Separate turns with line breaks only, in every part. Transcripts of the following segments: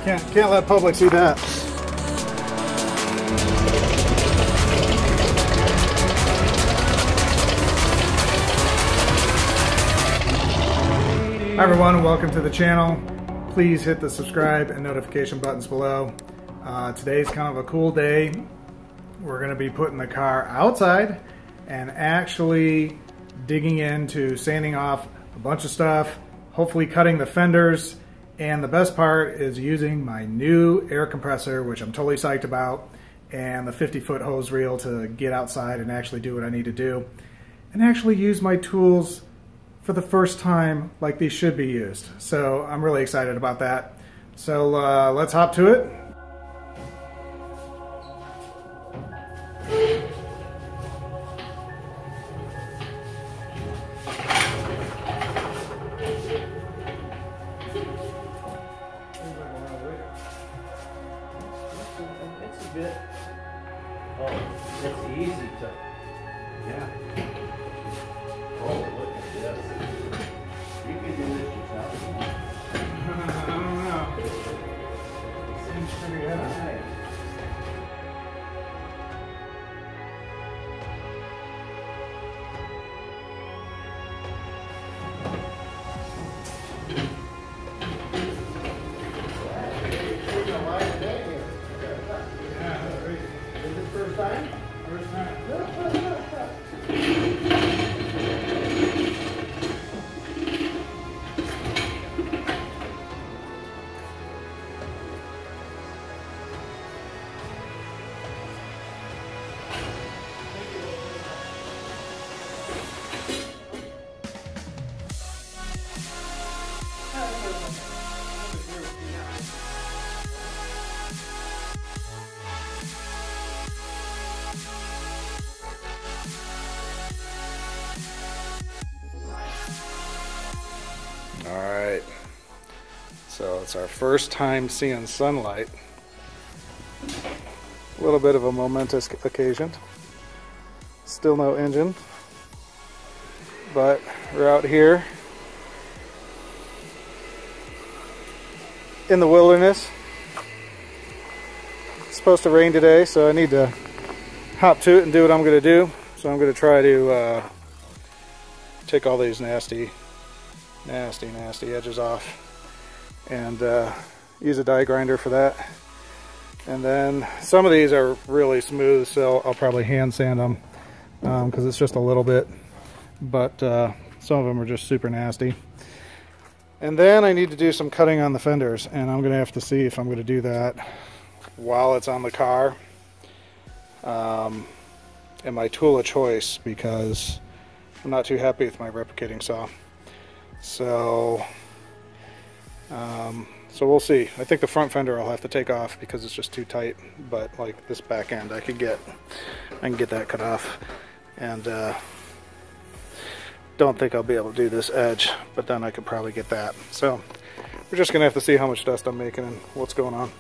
Can't let public see that. Hi everyone, and welcome to the channel. Please hit the subscribe and notification buttons below. Today's kind of a cool day. We're going to be putting the car outside and actually digging into sanding off a bunch of stuff, hopefully cutting the fenders, and the best part is using my new air compressor, which I'm totally psyched about, and the 50-foot hose reel to get outside and actually do what I need to do and actually use my tools for the first time like these should be used. So I'm really excited about that. So let's hop to it.
It's a bit, it's easy to, yeah. Oh, look at this. You can do this yourself.
I don't know. Seems pretty heavy. First time? First time. All right, so it's our first time seeing sunlight. A little bit of a momentous occasion. Still no engine, but we're out here in the wilderness. It's supposed to rain today, so I need to hop to it and do what I'm going to do. So I'm going to try to take all these nasty edges off and use a die grinder for that. And then some of these are really smooth, so I'll probably hand sand them because it's just a little bit, but some of them are just super nasty. And then I need to do some cutting on the fenders, and I'm gonna have to see if I'm gonna do that while it's on the car and my tool of choice, because I'm not too happy with my replicating saw. So so we'll see. I think the front fender I'll have to take off because it's just too tight, but like this back end I can get that cut off. And don't think I'll be able to do this edge, but then I could probably get that. So we're just gonna have to see how much dust I'm making and what's going on.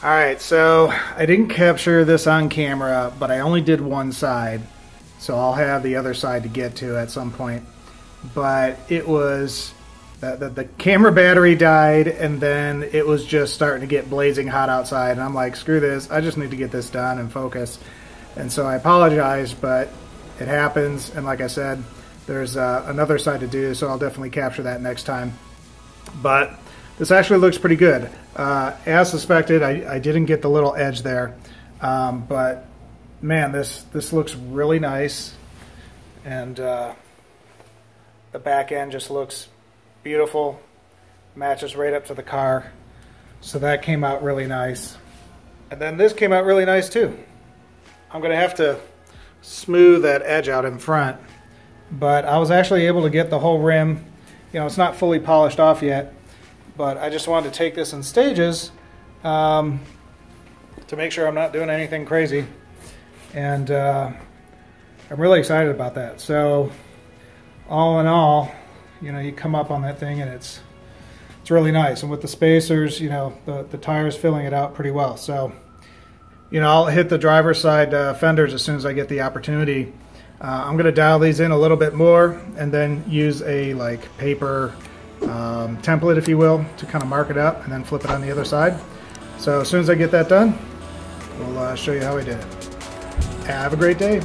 Alright, so I didn't capture this on camera, but I only did one side, so I'll have the other side to get to at some point. But it was, the camera battery died, and then it was just starting to get blazing hot outside, and I'm like, screw this, I just need to get this done and focus. And so I apologize, but it happens, and like I said, there's another side to do, so I'll definitely capture that next time. But this actually looks pretty good. As suspected, I didn't get the little edge there, but man, this looks really nice, and the back end just looks beautiful, matches right up to the car, so that came out really nice. And then this came out really nice too. I'm gonna have to smooth that edge out in front, but I was actually able to get the whole rim. You know, it's not fully polished off yet, but I just wanted to take this in stages to make sure I'm not doing anything crazy, and I'm really excited about that. So all in all, you know, you come up on that thing and it's really nice, and with the spacers, you know, the tires filling it out pretty well. So, you know, I'll hit the driver's side fenders as soon as I get the opportunity. I'm going to dial these in a little bit more and then use a like paper template, if you will, to kind of mark it up and then flip it on the other side. So as soon as I get that done, we'll show you how I did it. Have a great day.